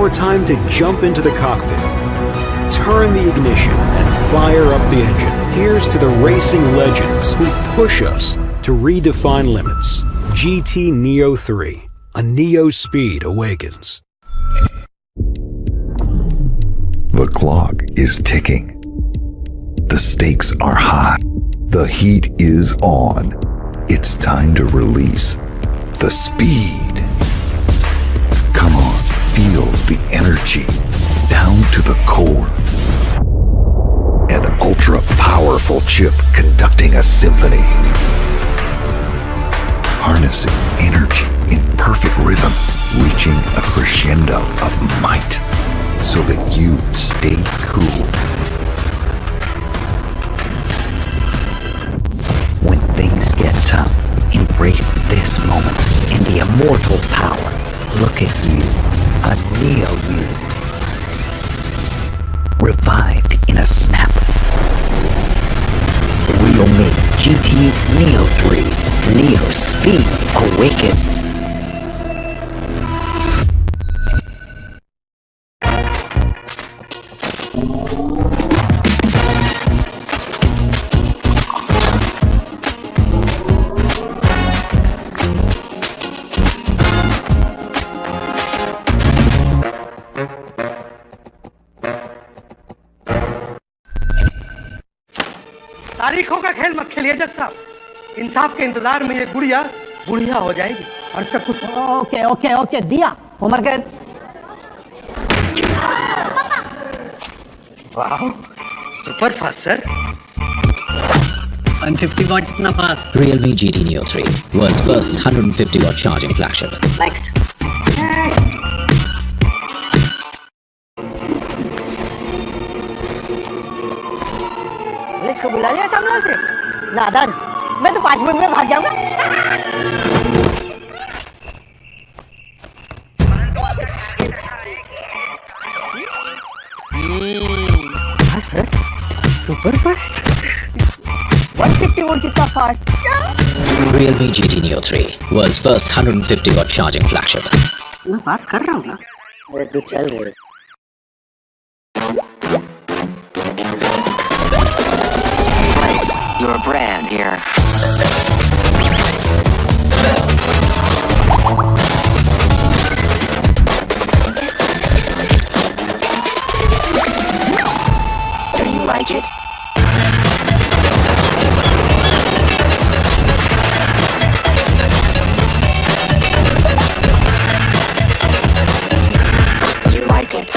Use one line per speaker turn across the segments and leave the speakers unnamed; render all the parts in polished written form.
our time to jump into the cockpit, turn the ignition, and fire up the engine. Here's to the racing legends who push us to redefine limits. GT Neo 3, a Neo speed awakens.
The clock is ticking. The stakes are high. The heat is on. It's time to release the speed. Come on, feel the energy down to the core. An ultra-powerful chip conducting a symphony. Harnessing energy in perfect rhythm, reaching a crescendo of might so that you stay cool.
When things get tough, embrace this moment in the immortal power. Look at you, a Neo you. Revived in a snap. Realme GT Neo 3, Neo Speed Awakens.
तारीखों का खेल मत खेलिए जज साहब। इंसाफ के इंतजार में ये गुड़िया बुढ़िया हो जाएगी और इसका कुछ
ओके ओके ओके दिया उम्र के
वाह सुपर फास्ट सर
150 watt इतना fast
Realme GT Neo 3, world's first 150 watt charging flagship.
Next police को बुला लिया सामने से नादान मैं तो 5 मिनट में भाग जाऊंगा हाँ सर सुपर फास्ट 150 वोल्ट कितना fast
Realme GT Neo 3, world's first 150 watt charging flagship.
मैं बात कर रहा हूँ ना अरे तू चल रे
Your brand here. Do you like it? You like it?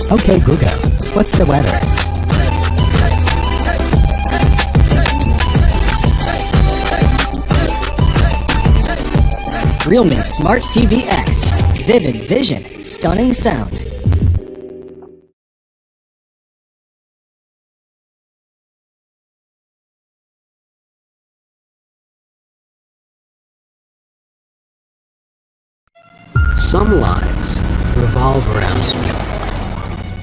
Okay, Google, what's the weather?
Realme Smart TV X. Vivid vision, stunning sound.
Some lives revolve around speed.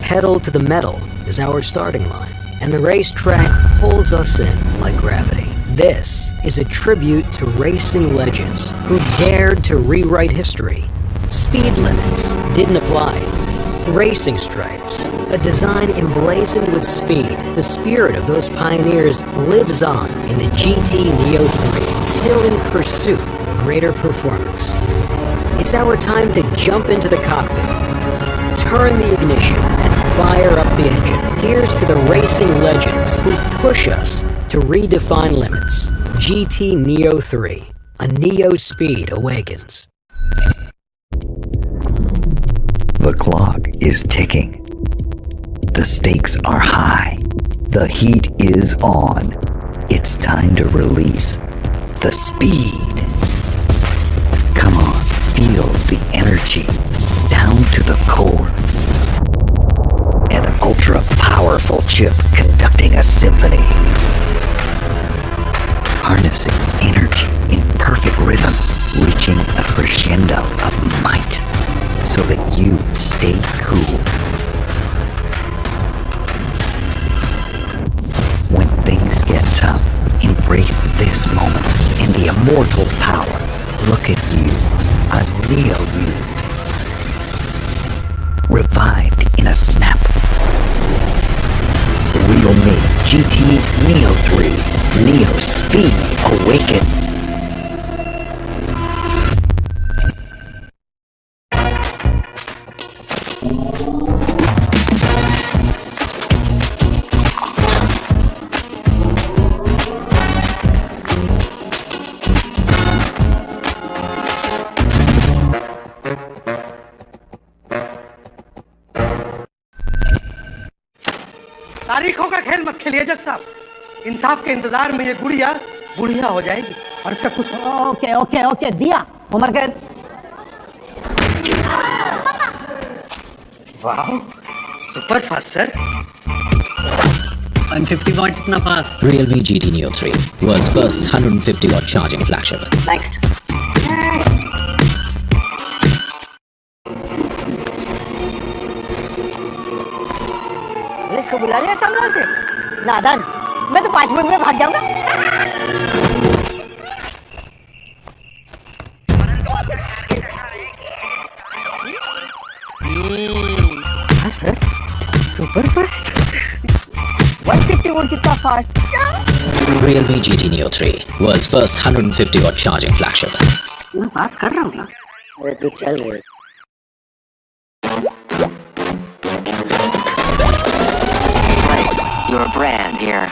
Pedal to the metal is our starting line, and the racetrack pulls us in like gravity. This is a tribute to racing legends who dared to rewrite history. Speed limits didn't apply. Racing stripes, a design emblazoned with speed. The spirit of those pioneers lives on in the GT Neo 3, still in pursuit of greater performance. It's our time to jump into the cockpit, turn the ignition, and fire up the engine. Here's to the racing legends who push us to redefine limits. GT Neo 3, a Neo speed awakens.
The clock is ticking. The stakes are high. The heat is on. It's time to release the speed. Come on, feel the energy down to the core. An ultra-powerful chip conducting a symphony. Harnessing energy in perfect rhythm. crescendo of might so that you stay cool. When things get tough, embrace this moment and the immortal power. Look at you, a Neo you. Revived in a snap. Realme GT Neo 3. Neo Speed awakens.
तारीखों का खेल मत खेलिए जज साहब। इंसाफ के इंतजार में ये गुड़िया बुढ़िया हो जाएगी और इसका कुछ
ओके ओके ओके दिया उमर के
वाह सुपर फास्ट सर।
150 watt इतना fast.
Realme GT Neo 3, world's first 150 watt charging flagship.
Next police को बुला लिया सामने से नादान मैं तो 5 मिनट में भाग जाऊंगा हाँ सर सुपर फास्ट 150 वोल्ट कितना fast
Realme GT Neo 3, world's first 150 watt charging flagship.
मैं बात कर रहा हूँ ना अरे तू चल रही
Your brand here.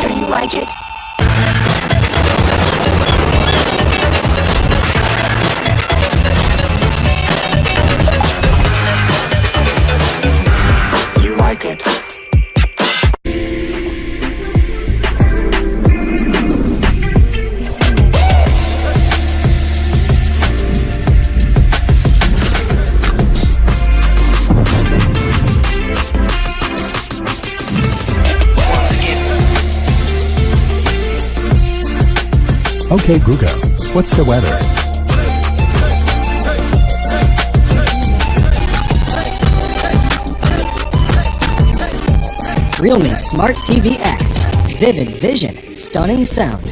Do you like it? You like it?
Okay, Google, what's the weather?
Realme Smart TV X. Vivid vision, stunning sound.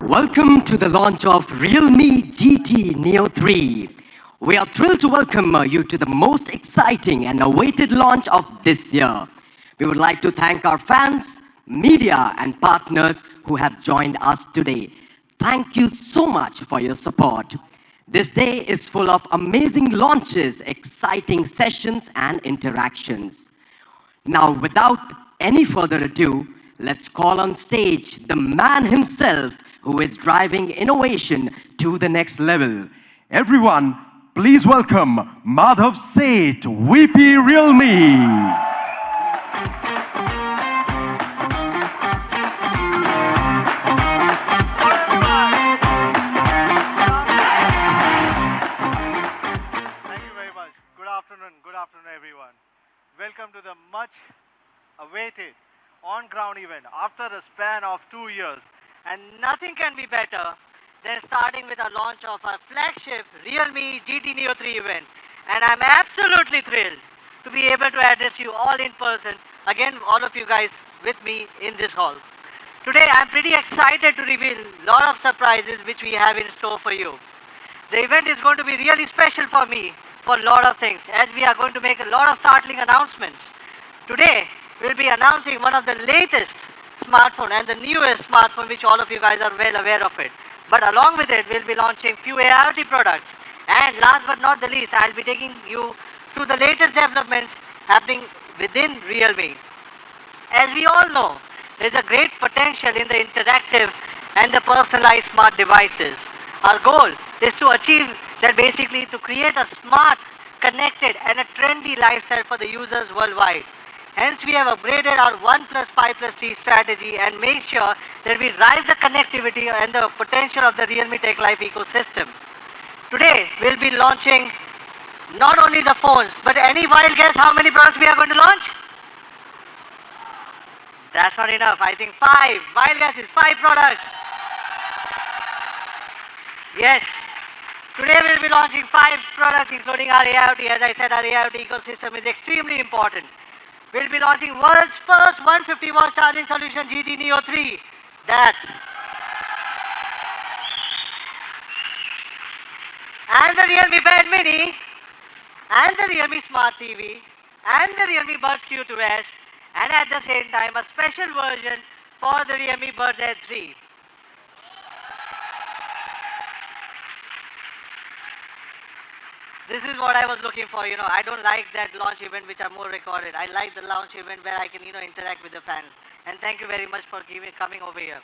Welcome to the launch of Realme GT Neo 3. We are thrilled to welcome you to the most exciting and awaited launch of this year. We would like to thank our fans, media, and partners who have joined us today. Thank you so much for your support. This day is full of amazing launches, exciting sessions, and interactions. Now, without any further ado, let's call on stage the man himself who is driving innovation to the next level.
Everyone, please welcome Madhav Seth, VP Realme.
Good afternoon everyone. Welcome to the much awaited on-ground event after a span of 2 years. And nothing can be better than starting with a launch of our flagship Realme GT Neo 3 event. And I'm absolutely thrilled to be able to address you all in person. Again, all of you guys with me in this hall. Today, I'm pretty excited to reveal a lot of surprises which we have in store for you. The event is going to be really special for me for a lot of things, as we are going to make a lot of startling announcements. Today, we'll be announcing one of the latest smartphone and the newest smartphone, which all of you guys are well aware of it. But along with it, we'll be launching few AIoT products. And last but not the least, I'll be taking you through the latest developments happening within realme. As we all know, there's a great potential in the interactive and the personalized smart devices. Our goal is to achieve that, basically to create a smart, connected and a trendy lifestyle for the users worldwide. Hence, we have upgraded our 1 plus 5 plus T strategy and make sure that we drive the connectivity and the potential of the Realme Tech Life ecosystem. Today, we'll be launching not only the phones, but any wild guess how many products we are going to launch? That's not enough. I think 5. Wild guess is 5 products. Yes. Today we'll be launching 5 products, including our AIoT. As I said, our AIoT ecosystem is extremely important. We'll be launching world's first 150 watt charging solution, GT Neo 3. And the Realme Band Mini, and the Realme Smart TV, and the Realme Buds Q2s, and at the same time a special version for the Realme Buds Z3. This is what I was looking for, I don't like that launch event which are more recorded. I like the launch event where I can, interact with the fans. And thank you very much for coming over here.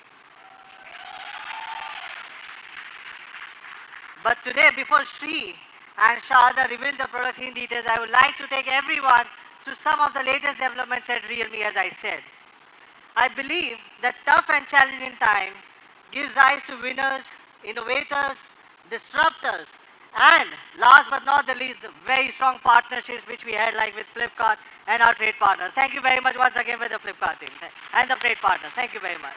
But today, before Sri and Shada reveal the products in details, I would like to take everyone to some of the latest developments at Realme, as I said. I believe that tough and challenging time gives rise to winners, innovators, disruptors, and last but not the least, the very strong partnerships which we had, like with Flipkart and our trade partners. Thank you very much once again with the Flipkart team and the trade partners. Thank you very much.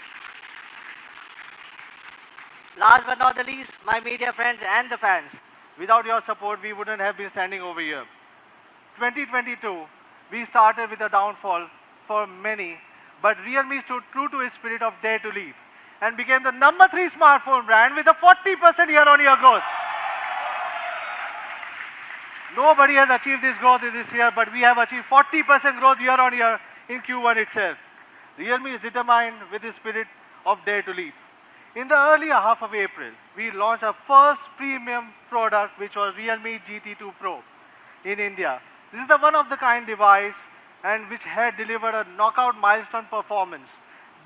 Last but not the least, my media friends and the fans.
Without your support, we wouldn't have been standing over here. 2022, we started with a downfall for many, but Realme stood true to its spirit of dare to lead and became the number 3 smartphone brand with a 40% year-on-year growth. Nobody has achieved this growth in this year, but we have achieved 40% growth year-on-year in Q1 itself. Realme is determined with the spirit of dare to lead. In the earlier half of April, we launched our first premium product, which was Realme GT2 Pro in India. This is the one-of-the-kind device and which had delivered a knockout milestone performance,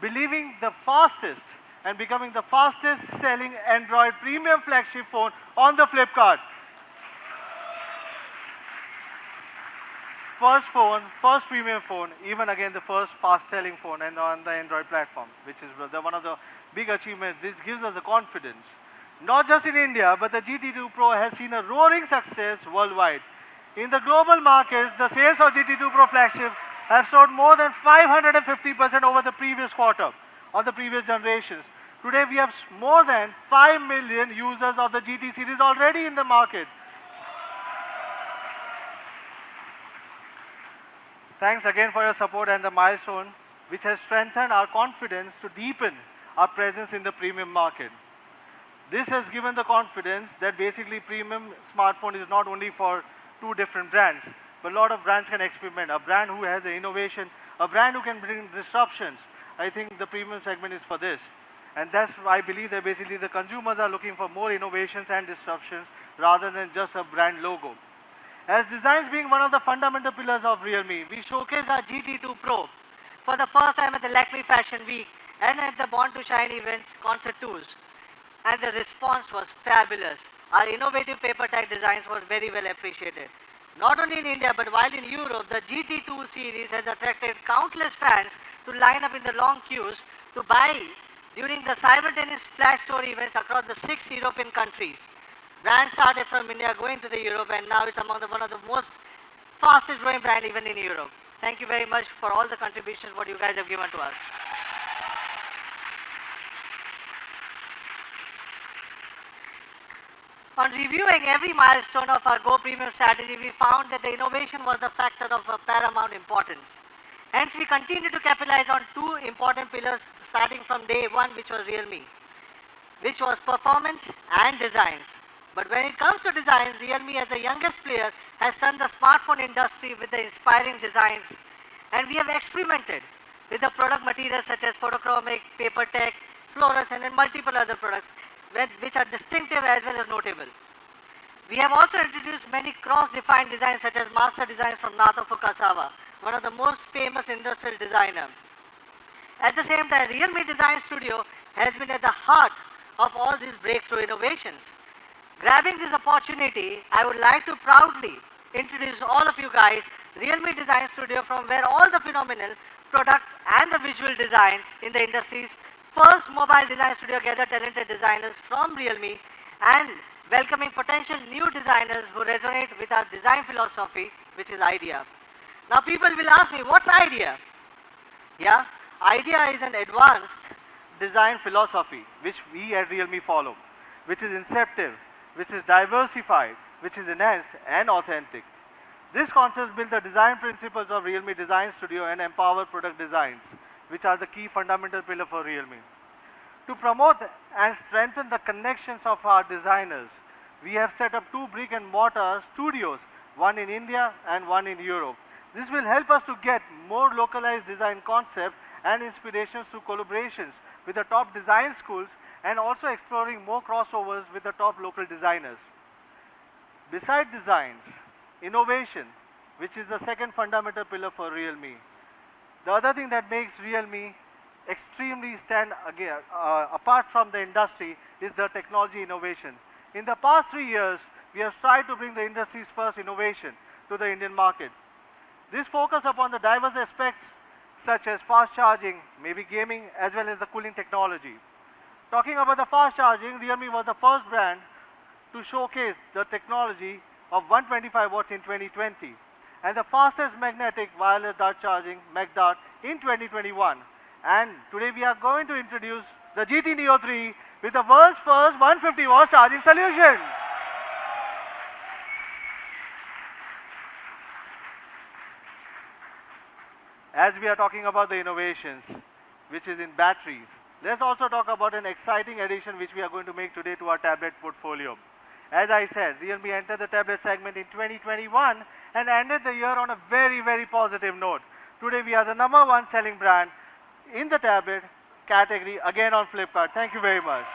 believing the fastest and becoming the fastest selling Android premium flagship phone on the Flipkart. First premium phone, even again the first fast-selling phone and on the Android platform, which is one of the big achievements. This gives us the confidence. Not just in India, but the GT2 Pro has seen a roaring success worldwide. In the global markets, the sales of GT2 Pro flagship have soared more than 550% over the previous quarter, on the previous generations. Today, we have more than 5 million users of the GT series already in the market. Thanks again for your support and the milestone, which has strengthened our confidence to deepen our presence in the premium market. This has given the confidence that basically premium smartphone is not only for 2 different brands, but a lot of brands can experiment. A brand who has an innovation, a brand who can bring disruptions. I think the premium segment is for this. And that's why I believe that basically the consumers are looking for more innovations and disruptions rather than just a brand logo. As designs being one of the fundamental pillars of Realme, we showcased our GT2 Pro for the first time at the Lakme Fashion Week and at the Born to Shine events concert tours. And the response was fabulous. Our innovative paper tag designs were very well appreciated. Not only in India, but while in Europe, the GT2 series has attracted countless fans to line up in the long queues to buy during the simultaneous flash store events across the 6 European countries. Brands started from India going to the Europe, and now it's among one of the most fastest growing brand even in Europe. Thank you very much for all the contributions what you guys have given to us. On reviewing every milestone of our Go Premium strategy, we found that the innovation was a factor of paramount importance. Hence, we continue to capitalize on 2 important pillars starting from day 1, which was Realme, which was performance and designs.
But when it comes to design, Realme as the youngest player has turned the smartphone industry with the inspiring designs. And we have experimented with the product materials such as photochromic, paper tech, fluorescent and multiple other products which are distinctive as well as notable. We have also introduced many cross-defined designs such as master designs from Nato Fukasawa, one of the most famous industrial designers. At the same time, Realme Design Studio has been at the heart of all these breakthrough innovations. Grabbing this opportunity, I would like to proudly introduce all of you guys Realme Design Studio, from where all the phenomenal product and the visual designs in the industry's first mobile design studio gather talented designers from Realme and welcoming potential new designers who resonate with our design philosophy, which is IDEA. Now people will ask me, what's IDEA? Yeah, IDEA is an advanced
design philosophy which we at Realme follow, which is inceptive, which is diversified, which is enhanced and authentic. This concept builds the design principles of Realme Design Studio and empower product designs, which are the key fundamental pillar for Realme. To promote and strengthen the connections of our designers, we have set up 2 brick and mortar studios, one in India and one in Europe. This will help us to get more localized design concepts and inspirations through collaborations with the top design schools and also exploring more crossovers with the top local designers. Beside designs, innovation, which is the second fundamental pillar for Realme. The other thing that makes Realme extremely stand apart from the industry is the technology innovation. In the past 3 years, we have tried to bring the industry's first innovation to the Indian market. This focus upon the diverse aspects such as fast charging, maybe gaming, as well as the cooling technology. Talking about the fast charging, Realme was the first brand to showcase the technology of 125 watts in 2020 and the fastest magnetic wireless dart charging, MagDart, in 2021. And today we are going to introduce the GT Neo 3 with the world's first 150 watt charging solution. As we are talking about the innovations, which is in batteries, let's also talk about an exciting addition which we are going to make today to our tablet portfolio. As I said, Realme entered the tablet segment in 2021 and ended the year on a very, very positive note. Today we are the #1 selling brand in the tablet category, again on Flipkart. Thank you very much.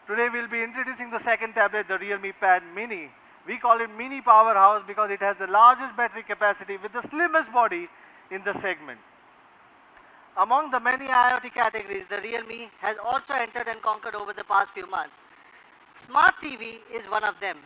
Today we'll be introducing the second tablet, the Realme Pad Mini. We call it Mini Powerhouse because it has the largest battery capacity with the slimmest body in the segment. Among the many IoT categories, the Realme has also entered and conquered over the past few months. Smart TV is one of them.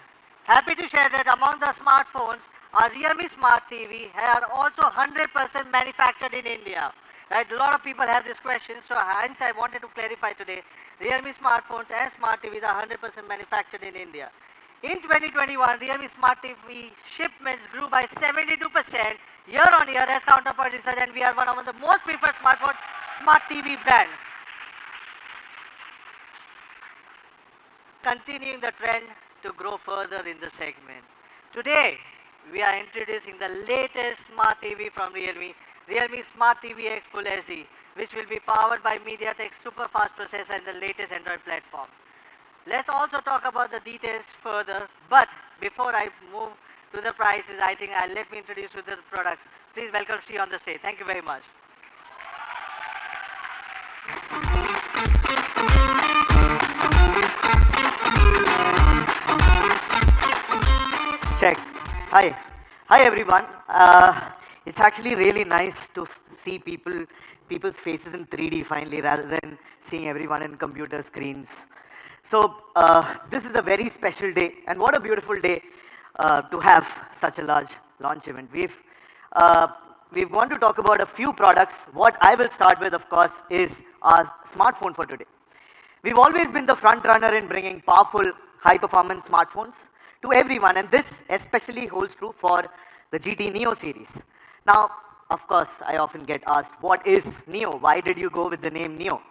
Happy to share that among the smartphones, our Realme Smart TV are also 100% manufactured in India. Right? A lot of people have this question, so hence I wanted to clarify today. Realme smartphones and smart TVs are 100% manufactured in India. In 2021, Realme Smart TV shipments grew by 72% year on year as counterpart research, and we are one of the most preferred smart TV brand. Continuing the trend to grow further in the segment. Today, we are introducing the latest smart TV from Realme, Realme Smart TV X Full HD, which will be powered by MediaTek's super fast processor and the latest Android platform. Let's also talk about the details further, but before I move to the prices, I think let me introduce you to the products. Please welcome Sri on the stage. Thank you very much.
Check. Hi everyone. It's actually really nice to see people's faces in 3D finally, rather than seeing everyone in computer screens. So this is a very special day, and what a beautiful day to have such a large launch event. We want to talk about a few products. What I will start with, of course, is our smartphone for today. We've always been the front runner in bringing powerful, high-performance smartphones to everyone, and this especially holds true for the GT Neo series. Now, of course, I often get asked, what is Neo? Why did you go with the name Neo?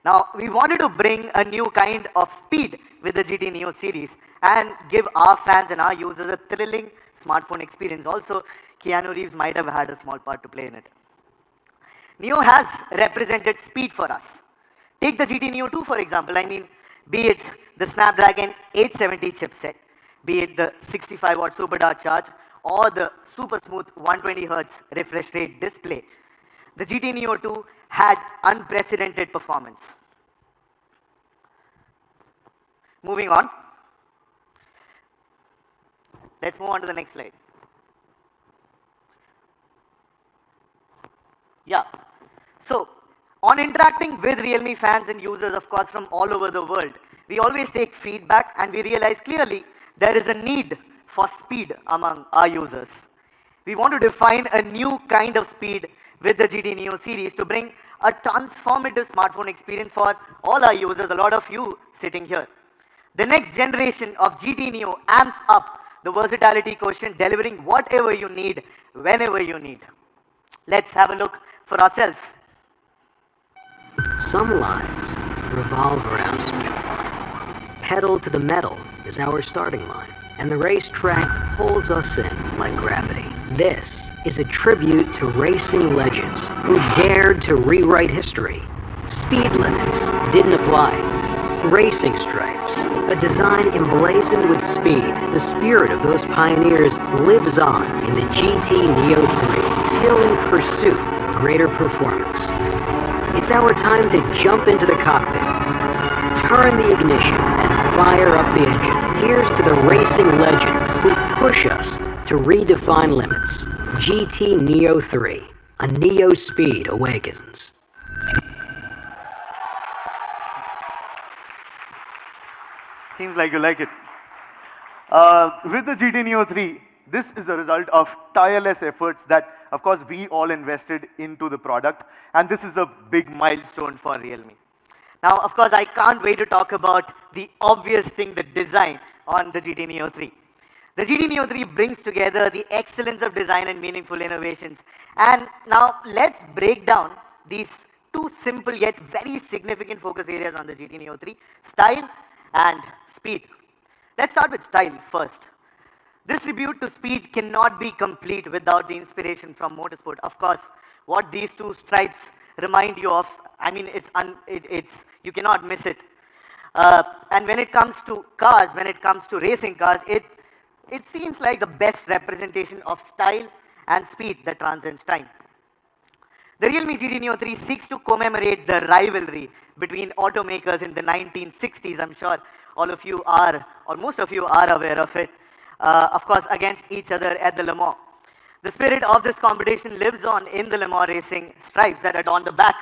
Now, we wanted to bring a new kind of speed with the GT Neo series and give our fans and our users a thrilling smartphone experience. Also, Keanu Reeves might have had a small part to play in it. Neo has represented speed for us. Take the GT Neo 2 for example. I mean, be it the Snapdragon 870 chipset, be it the 65 watt supercharged charge, or the super smooth 120 Hz refresh rate display, the GT Neo 2 had unprecedented performance. Moving on. Let's move on to the next slide. Yeah. So, on interacting with Realme fans and users, of course, from all over the world, we always take feedback and we realize clearly there is a need for speed among our users. We want to define a new kind of speed with the GT Neo series to bring a transformative smartphone experience for all our users, a lot of you sitting here. The next generation of GT Neo amps up the versatility quotient, delivering whatever you need, whenever you need. Let's have a look for ourselves.
Some lives revolve around speed. Pedal to the metal is our starting line, and the racetrack pulls us in like gravity. This is a tribute to racing legends who dared to rewrite history. Speed limits didn't apply. Racing stripes, a design emblazoned with speed. The spirit of those pioneers lives on in the GT Neo 3, still in pursuit of greater performance. It's our time to jump into the cockpit, turn the ignition, and fire up the engine. Here's to the racing legends who push us to redefine limits. GT Neo 3, a Neo speed awakens.
Seems like you like it. With the GT Neo 3, this is a result of tireless efforts that, of course, we all invested into the product, and this is a big milestone for Realme.
Now, of course, I can't wait to talk about the obvious thing, the design on the GT Neo 3. The GT Neo 3 brings together the excellence of design and meaningful innovations. And now, let's break down these two simple yet very significant focus areas on the GT Neo 3, style and speed. Let's start with style first. This tribute to speed cannot be complete without the inspiration from motorsport. Of course, what these two stripes remind you of, I mean, you cannot miss it. And when it comes to cars, when it comes to racing cars, it seems like the best representation of style and speed that transcends time. The Realme GT Neo 3 seeks to commemorate the rivalry between automakers in the 1960s. I'm sure all of you are, or most of you are aware of it. Of course, against each other at the Le Mans. The spirit of this competition lives on in the Le Mans racing stripes that adorn the back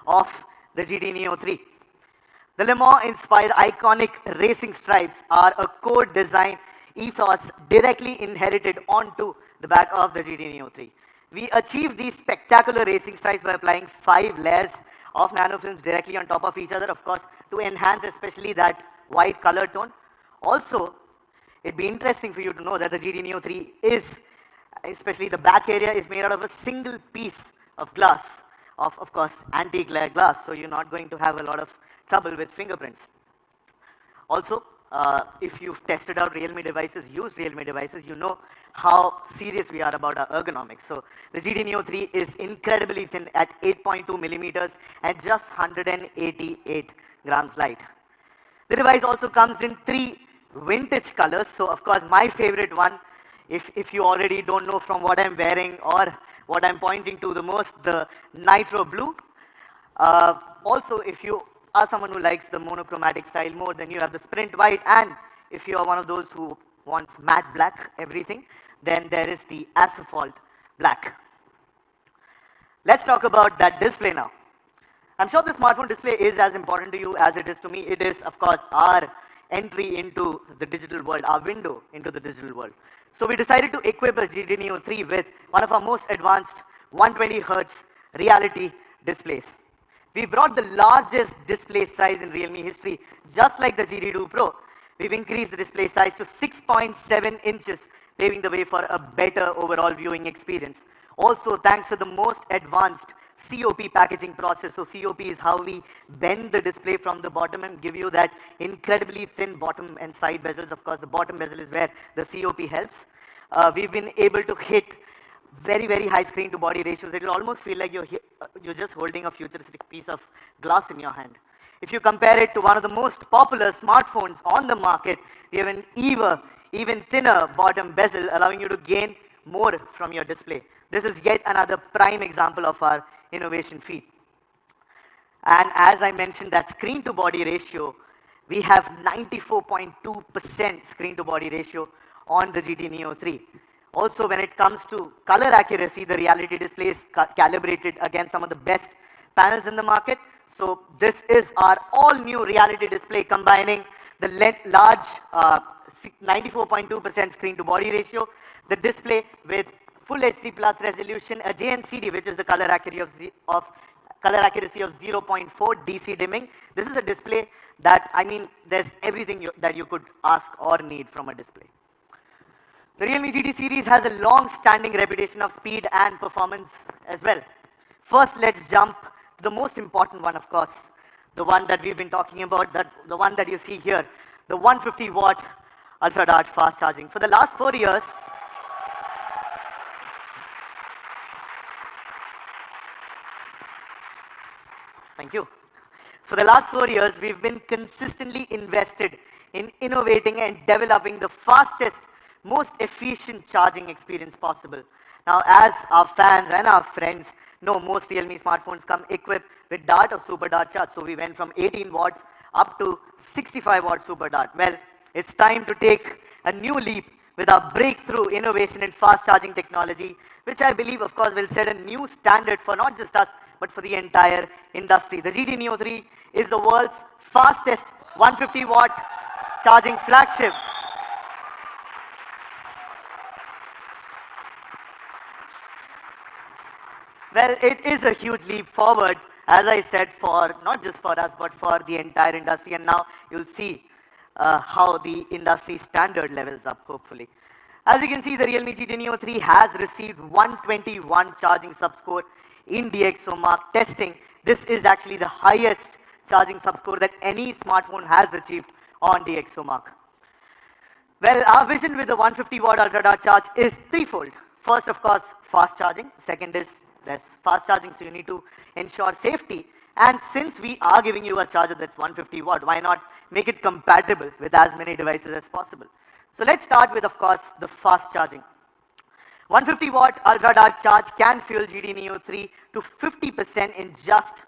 of the GT Neo 3. The Le Mans-inspired iconic racing stripes are a core design ethos directly inherited onto the back of the GT Neo 3. We achieved these spectacular racing stripes by applying 5 layers of nanofilms directly on top of each other, of course, to enhance especially that white color tone. Also, it'd be interesting for you to know that the GT Neo 3 is, especially the back area, is made out of a single piece of glass, of course, antique layer glass, so you're not going to have a lot of trouble with fingerprints. Also, if you've tested out Realme devices, used Realme devices, you know how serious we are about our ergonomics. So the GT Neo 3 is incredibly thin at 8.2 millimeters and just 188 grams light. The device also comes in 3 vintage colors. So of course, my favorite one, if you already don't know from what I'm wearing or what I'm pointing to the most, the nitro blue. Also, if you are someone who likes the monochromatic style more, then you have the sprint white, and if you are one of those who wants matte black everything, then there is the asphalt black. Let's talk about that display now. I'm sure the smartphone display is as important to you as it is to me. It is, of course, our entry into the digital world, our window into the digital world. So we decided to equip a GT Neo 3 with one of our most advanced 120 Hz reality displays. We brought the largest display size in Realme history, just like the GT2 Pro. We've increased the display size to 6.7 inches, paving the way for a better overall viewing experience. Also, thanks to the most advanced COP packaging process. So COP is how we bend the display from the bottom and give you that incredibly thin bottom and side bezels. Of course, the bottom bezel is where the COP helps. We've been able to hit very, very high screen to body ratios. It'll almost feel like you're just holding a futuristic piece of glass in your hand. If you compare it to one of the most popular smartphones on the market, we have an even thinner bottom bezel, allowing you to gain more from your display. This is yet another prime example of our innovation feat. And as I mentioned, that screen to body ratio, we have 94.2% screen to body ratio on the GT Neo 3. Also, when it comes to color accuracy, the reality display is calibrated against some of the best panels in the market. So this is our all new reality display combining the large 94.2% screen to body ratio, the display with full HD plus resolution, a JNCD, which is the color accuracy of 0.4 DC dimming. This is a display that, I mean, there's everything that you could ask or need from a display. The Realme GT series has a long-standing reputation of speed and performance as well. First, let's jump to the most important one, of course, the one that we've been talking about, the one that you see here, the 150-watt ultra-dart fast charging. For the last 4 years, thank you. For the last 4 years, we've been consistently invested in innovating and developing the fastest, most efficient charging experience possible. Now, as our fans and our friends know, most Realme smartphones come equipped with Dart or Super Dart charge. So we went from 18 watts up to 65 watt Super Dart. Well, it's time to take a new leap with our breakthrough innovation in fast charging technology, which I believe, of course, will set a new standard for not just us, but for the entire industry. The GT Neo 3 is the world's fastest 150-watt charging flagship. Well, it is a huge leap forward, as I said, for not just for us, but for the entire industry. And now you'll see how the industry standard levels up, hopefully. As you can see, the Realme GT Neo 3 has received 121 charging subscore in DxOMark testing. This is actually the highest charging subscore that any smartphone has achieved on DxOMark. Well, our vision with the 150-watt ultra-dart charge is threefold. First, of course, fast charging. Second is there's fast charging, so you need to ensure safety. And since we are giving you a charger that's 150 watt, why not make it compatible with as many devices as possible? So let's start with, of course, the fast charging. 150-watt ultra-dart charge can fuel GT Neo 3 to 50% in just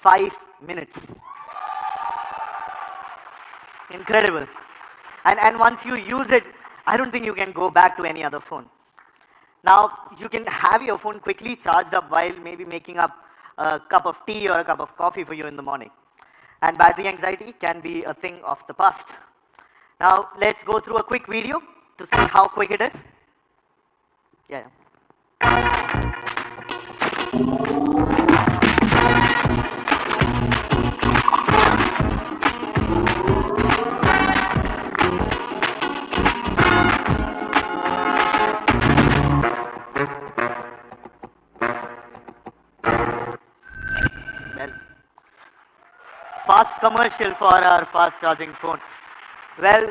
5 minutes. Incredible. And once you use it, I don't think you can go back to any other phone. Now, you can have your phone quickly charged up while maybe making up a cup of tea or a cup of coffee for you in the morning. And battery anxiety can be a thing of the past. Now, let's go through a quick video to see how quick it is. Yeah. Fast commercial for our fast charging phone. Well,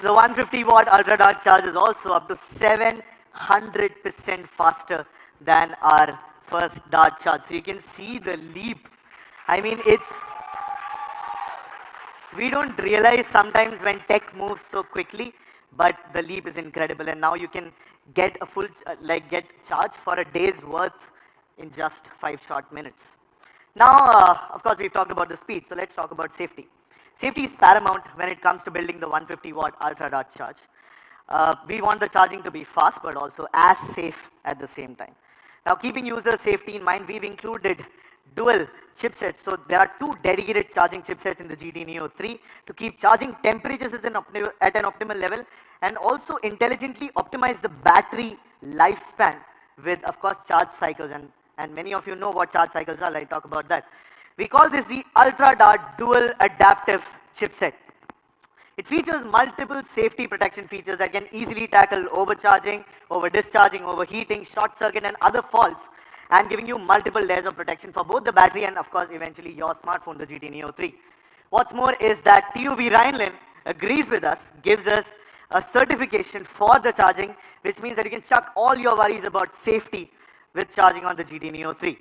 the 150-watt ultra-dart charge is also up to 700% faster than our first dart charge. So you can see the leap. I mean, we don't realize sometimes when tech moves so quickly, but the leap is incredible. And now you can get a full, get charged for a day's worth in just 5 short minutes. Now, of course, we've talked about the speed, so let's talk about safety. Safety is paramount when it comes to building the 150-watt ultra-dart charge. We want the charging to be fast, but also as safe at the same time. Now, keeping user safety in mind, we've included dual chipsets. So there are 2 dedicated charging chipsets in the GT Neo 3 to keep charging temperatures at an optimal level and also intelligently optimize the battery lifespan with, of course, charge cycles. And many of you know what charge cycles are. I'll talk about that. We call this the ultra-dart dual adaptive chipset. It features multiple safety protection features that can easily tackle overcharging, over-discharging, overheating, short circuit, and other faults, and giving you multiple layers of protection for both the battery and, of course, eventually your smartphone, the GT Neo 3. What's more is that TÜV Rheinland agrees with us, gives us a certification for the charging, which means that you can chuck all your worries about safety with charging on the GT Neo 3.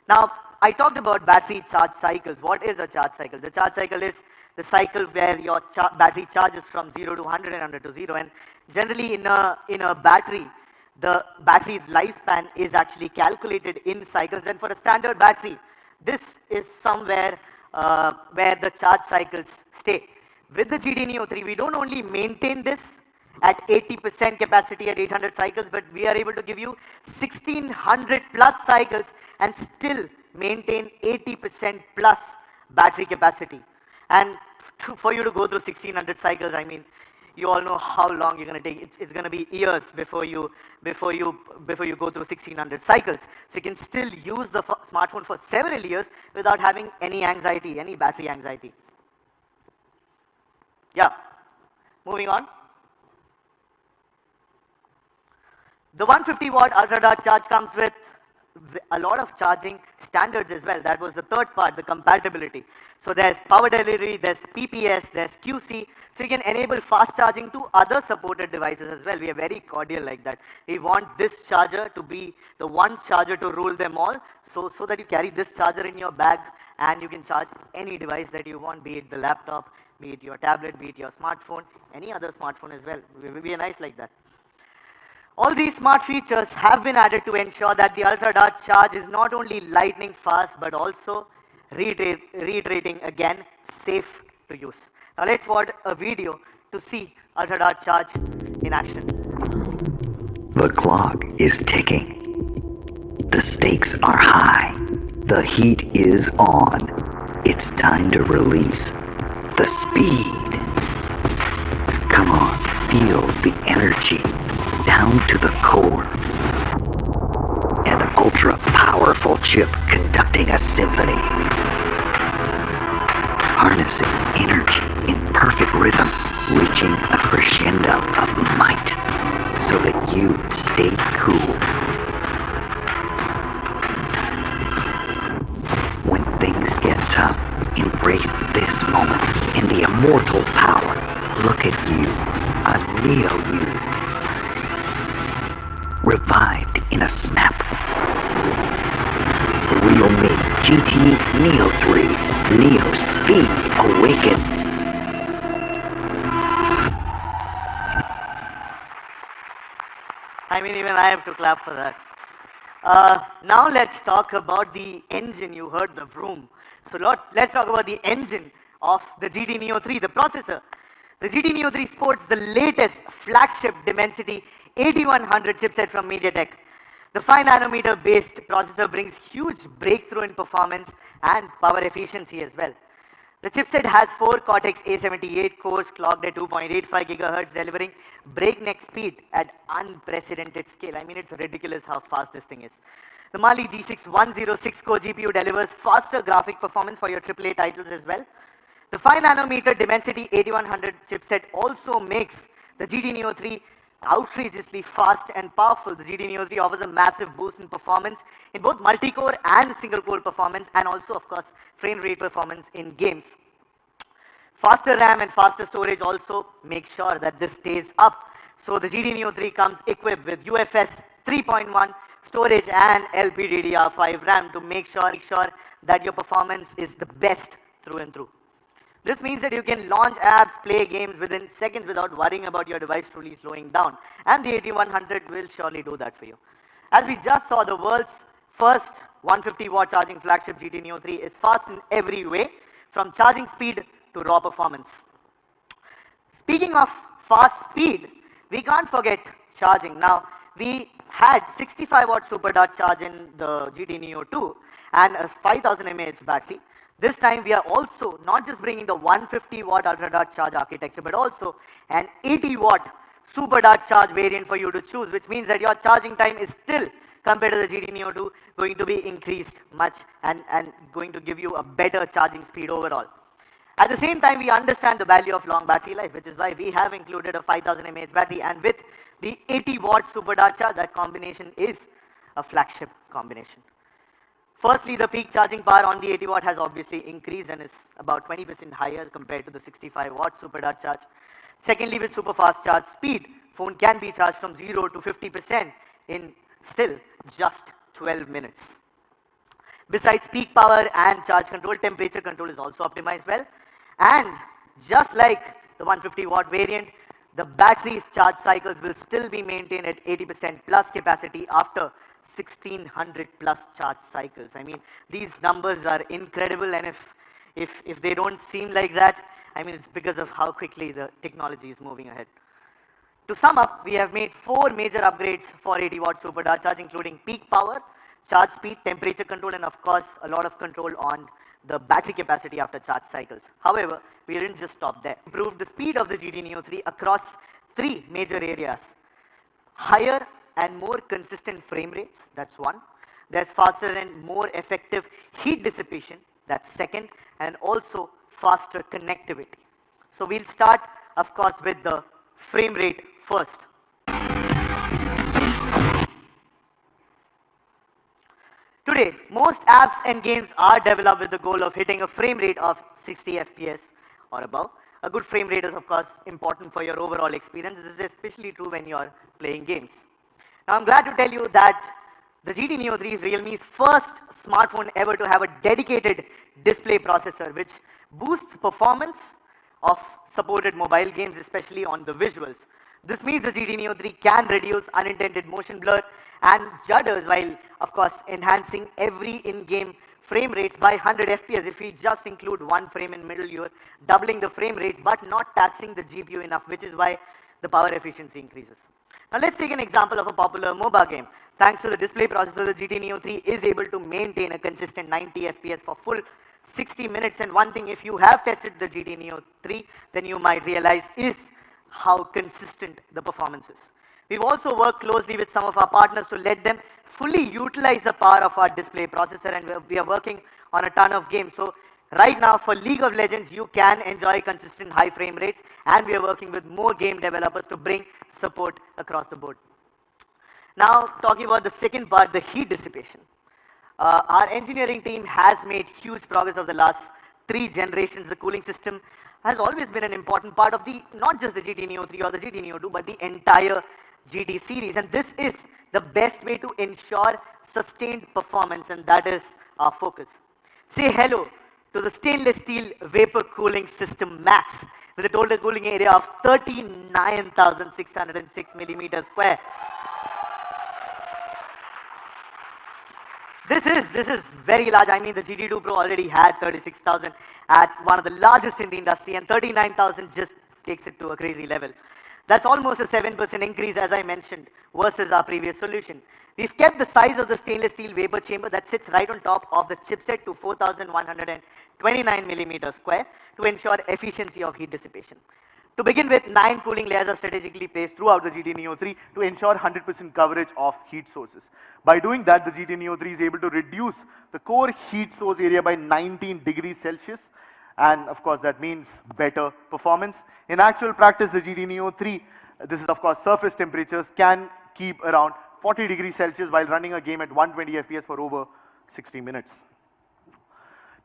Now, I talked about battery charge cycles. What is a charge cycle? The charge cycle is the cycle where your battery charges from 0 to 100 and 100 to 0. And generally in a battery, the battery's lifespan is actually calculated in cycles. And for a standard battery, this is somewhere where the charge cycles stay. With the GT Neo 3, we don't only maintain this at 80% capacity at 800 cycles, but we are able to give you 1600 plus cycles and still maintain 80% plus battery capacity. And for you to go through 1600 cycles, I mean, you all know how long you're going to take. It's going to be years before you go through 1600 cycles. So you can still use the smartphone for several years without having any anxiety, any battery anxiety. Yeah, moving on. The 150 watt ultra dart charge comes with a lot of charging standards as well. That was the third part, the compatibility. So there's power delivery, there's PPS, there's QC. So you can enable fast charging to other supported devices as well. We are very cordial like that. We want this charger to be the one charger to rule them all, so that you carry this charger in your bag and you can charge any device that you want, be it the laptop, be it your tablet, be it your smartphone, any other smartphone as well. We are nice like that. All these smart features have been added to ensure that the Ultra Dart charge is not only lightning fast, but also reiterating again, safe to use. Now let's watch a video to see Ultra Dart charge in action.
The clock is ticking. The stakes are high. The heat is on. It's time to release the speed. Come on, feel the energy down to the core. An ultra-powerful chip conducting a symphony. Harnessing energy in perfect rhythm, reaching a crescendo of might so that you stay cool. When things get tough, embrace this moment in the immortal power. Look at you, a Neo you. Revived in a snap. realme GT Neo 3. Neo speed awakens.
I mean, even I have to clap for that. Now let's talk about the engine. You heard the vroom. So let's talk about the engine of the GT Neo 3, the processor. The GT Neo 3 sports the latest flagship Dimensity 8100 chipset from MediaTek. The 5nm based processor brings huge breakthrough in performance and power efficiency as well. The chipset has 4 Cortex A78 cores clocked at 2.85 GHz, delivering breakneck speed at unprecedented scale. I mean, it's ridiculous how fast this thing is. The Mali G6 106-core GPU delivers faster graphic performance for your AAA titles as well. The 5nm Dimensity 8100 chipset also makes the GT Neo 3 outrageously fast and powerful. The GT Neo 3 offers a massive boost in performance in both multi-core and single-core performance, and also, of course, frame rate performance in games. Faster RAM and faster storage also make sure that this stays up. So the GT Neo 3 comes equipped with UFS 3.1 storage and LPDDR5 RAM to make sure that your performance is the best through and through. This means that you can launch apps, play games within seconds without worrying about your device truly slowing down. And the 8100 will surely do that for you. As we just saw, the world's first 150 watt charging flagship GT Neo 3 is fast in every way, from charging speed to raw performance. Speaking of fast speed, we can't forget charging. Now, we had 65 watt super dart charge in the GT Neo 2 and a 5000 mAh battery. This time we are also not just bringing the 150 watt ultra dart charge architecture, but also an 80 watt super dart charge variant for you to choose, which means that your charging time is still, compared to the GT Neo 2, going to be increased much and going to give you a better charging speed overall. At the same time, we understand the value of long battery life, which is why we have included a 5000 mAh battery, and with the 80 watt super dart charge, that combination is a flagship combination. Firstly, the peak charging power on the 80 watt has obviously increased and is about 20% higher compared to the 65 watt super dart charge. Secondly, with super fast charge speed, phone can be charged from 0 to 50% in still just 12 minutes. Besides peak power and charge control, temperature control is also optimized well. And just like the 150-watt variant, the battery's charge cycles will still be maintained at 80% plus capacity after 1600 plus charge cycles. I mean, these numbers are incredible, and if they don't seem like that, I mean, it's because of how quickly the technology is moving ahead. To sum up, we have made 4 major upgrades for 80-watt supercharge, including peak power, charge speed, temperature control, and of course, a lot of control on the battery capacity after charge cycles. However, we didn't just stop there. Improved the speed of the GT Neo 3 across 3 major areas. Higher and more consistent frame rates, that's one. There's faster and more effective heat dissipation, that's second, and also faster connectivity. So we'll start, of course, with the frame rate first. Today, most apps and games are developed with the goal of hitting a frame rate of 60 FPS or above. A good frame rate is, of course, important for your overall experience. This is especially true when you're playing games. Now, I'm glad to tell you that the GT Neo 3 is Realme's first smartphone ever to have a dedicated display processor, which boosts performance of supported mobile games, especially on the visuals. This means the GT Neo 3 can reduce unintended motion blur and judders while, of course, enhancing every in-game frame rates by 100 FPS. If we just include one frame in middle, you're doubling the frame rates but not taxing the GPU enough, which is why the power efficiency increases. Now let's take an example of a popular MOBA game. Thanks to the display processor, the GT Neo 3 is able to maintain a consistent 90 FPS for full 60 minutes. And one thing, if you have tested the GT Neo 3, then you might realize is how consistent the performance is. We've also worked closely with some of our partners to let them fully utilize the power of our display processor, and we are working on a ton of games. So right now for League of Legends, you can enjoy consistent high frame rates, and we are working with more game developers to bring support across the board. Now talking about the second part, the heat dissipation. Our engineering team has made huge progress over the last 3 generations. The cooling system has always been an important part of not just the GT Neo 3 or the GT Neo 2, but the entire GT series. And this is the best way to ensure sustained performance, and that is our focus. Say hello to the stainless steel vapor cooling system Max with a total cooling area of 39,606 millimeters square. This is very large. I mean, the GT2 Pro already had 36,000 at one of the largest in the industry, and 39,000 just takes it to a crazy level. That's almost a 7% increase, as I mentioned, versus our previous solution. We've kept the size of the stainless steel vapor chamber that sits right on top of the chipset to 4,129 millimeters square to ensure efficiency of heat dissipation. To begin with, 9 cooling layers are strategically placed throughout the GT Neo 3 to ensure 100% coverage of heat sources. By doing that, the GT Neo 3 is able to reduce the core heat source area by 19 degrees Celsius, and of course that means better performance. In actual practice, the GT Neo 3, this is of course surface temperatures, can keep around 40 degrees Celsius while running a game at 120 FPS for over 60 minutes.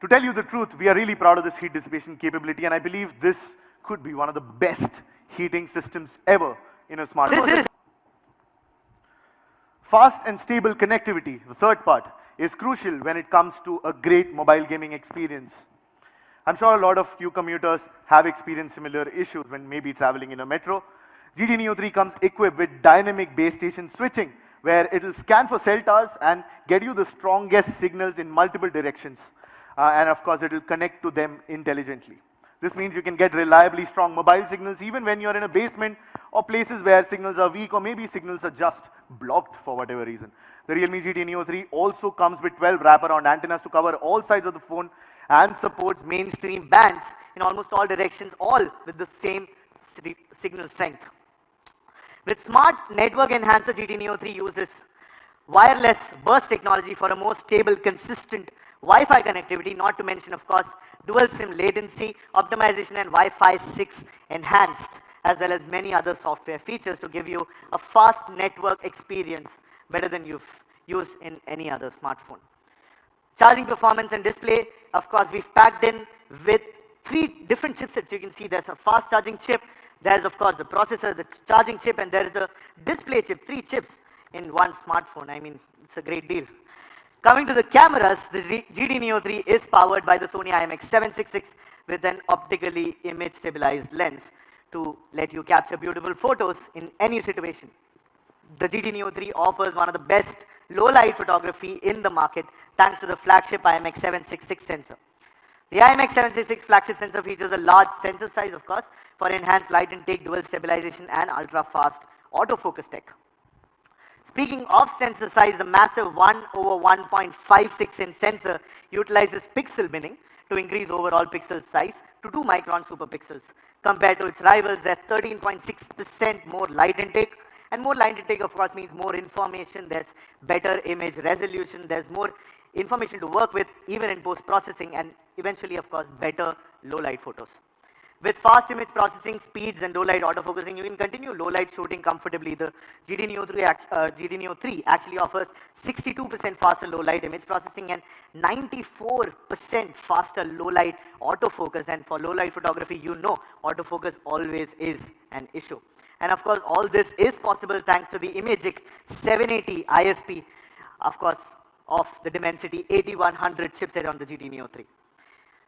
To tell you the truth, we are really proud of this heat dissipation capability, and I believe this could be one of the best heating systems ever in a smartphone. Fast and stable connectivity, the third part, is crucial when it comes to a great mobile gaming experience. I'm sure a lot of you commuters have experienced similar issues when maybe traveling in a metro. GT Neo 3 comes equipped with dynamic base station switching, where it will scan for cell towers and get you the strongest signals in multiple directions. And of course, it will connect to them intelligently. This means you can get reliably strong mobile signals even when you're in a basement or places where signals are weak or maybe signals are just blocked for whatever reason. The Realme GT Neo 3 also comes with 12 wraparound antennas to cover all sides of the phone and supports mainstream bands in almost all directions, all with the same signal strength. With Smart Network Enhancer, GT Neo 3 uses wireless burst technology for a more stable, consistent Wi-Fi connectivity, not to mention, of course, dual SIM latency, optimization, and Wi-Fi 6 enhanced, as well as many other software features to give you a fast network experience better than you've used in any other smartphone. Charging performance and display, of course, we've packed in with 3 different chipsets. You can see there's a fast charging chip, there's of course the processor, the charging chip, and there is a display chip, 3 chips in one smartphone. I mean, it's a great deal. Coming to the cameras, the GT Neo 3 is powered by the Sony IMX766 with an optically image stabilized lens to let you capture beautiful photos in any situation. The GT Neo 3 offers one of the best low light photography in the market thanks to the flagship IMX766 sensor. The IMX766 flagship sensor features a large sensor size, of course, for enhanced light intake, dual stabilization and ultra fast autofocus tech. Speaking of sensor size, the massive 1/1.56 inch sensor utilizes pixel binning to increase overall pixel size to 2 micron superpixels. Compared to its rivals, there's 13.6% more light intake, and more light intake of course means more information, there's better image resolution, there's more information to work with even in post-processing, and eventually of course better low light photos. With fast image processing speeds and low light autofocusing, you can continue low light shooting comfortably. The GT Neo 3 actually offers 62% faster low light image processing and 94% faster low light autofocus. And for low light photography, you know autofocus always is an issue. And of course, all this is possible thanks to the Imagic 780 ISP, of course, of the Dimensity 8100 chipset on the GT Neo 3.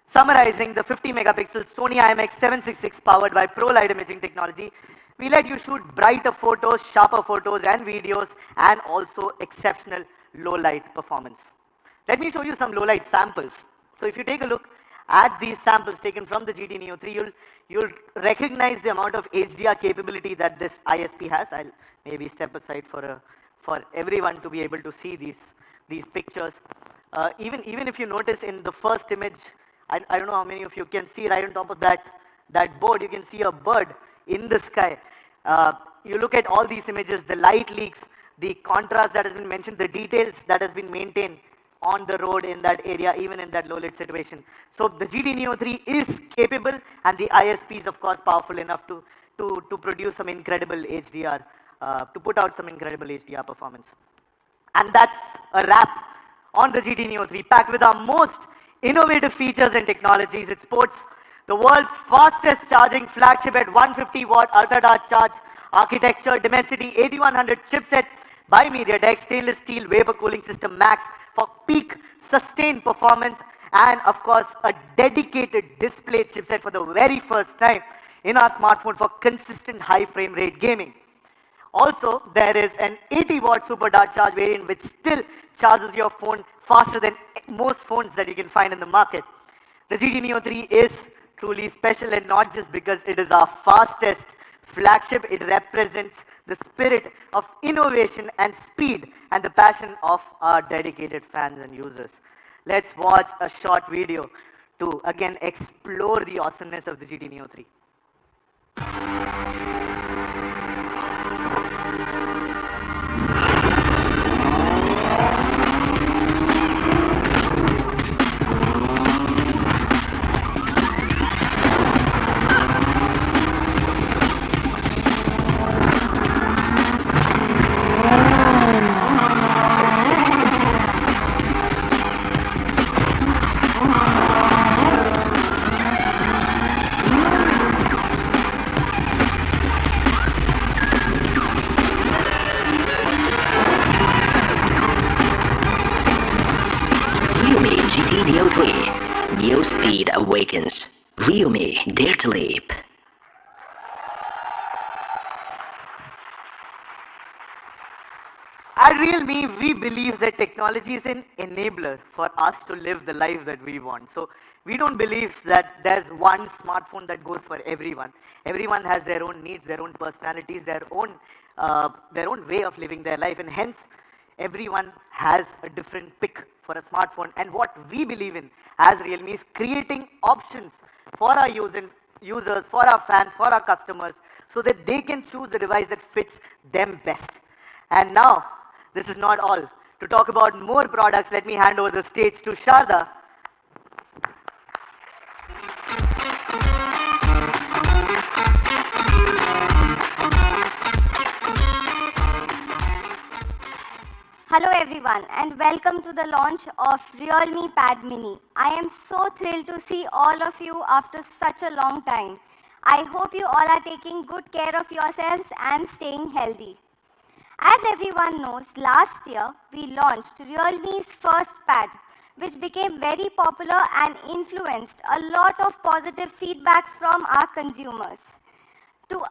Summarizing, the 50 megapixel Sony IMX766 powered by Pro Light Imaging technology, we let you shoot brighter photos, sharper photos and videos, and also exceptional low light performance. Let me show you some low light samples. So if you take a look at these samples taken from the GT Neo 3, you'll recognize the amount of HDR capability that this ISP has. I'll maybe step aside for everyone to be able to see these pictures. Even if you notice in the first image, I don't know how many of you can see right on top of that board, you can see a bird in the sky. You look at all these images, the light leaks, the contrast that has been mentioned, the details that has been maintained on the road in that area, even in that low lit situation. So the GT Neo 3 is capable, and the ISP is of course powerful enough to produce some incredible HDR, to put out some incredible HDR performance. And that's a wrap on the GT Neo 3, packed with our most innovative features and technologies. It sports the world's fastest charging flagship at 150 watt ultra dark charge architecture, Dimensity 8100 chipset by MediaTek, stainless steel vapor cooling system max for peak sustained performance, and of course a dedicated display chipset for the very first time in our smartphone for consistent high frame rate gaming. Also, there is an 80 watt super dark charge variant which still charges your phone faster than most phones that you can find in the market. The GT Neo 3 is truly special, and not just because it is our fastest flagship, it represents the spirit of innovation and speed and the passion of our dedicated fans and users. Let's watch a short video to again explore the awesomeness of the GT Neo 3.
Neo 3. New speed awakens. Realme, dare to leap.
At Realme, we believe that technology is an enabler for us to live the life that we want. So we don't believe that there's one smartphone that goes for everyone. Everyone has their own needs, their own personalities, their own way of living their life, and hence everyone has a different pick for a smartphone. And what we believe in as Realme is creating options for our users, for our fans, for our customers, so that they can choose the device that fits them best. And now, this is not all. To talk about more products, let me hand over the stage to Sharda.
Hello everyone, and welcome to the launch of Realme Pad Mini. I am so thrilled to see all of you after such a long time. I hope you all are taking good care of yourselves and staying healthy. As everyone knows, last year we launched Realme's first pad, which became very popular and influenced a lot of positive feedback from our consumers. To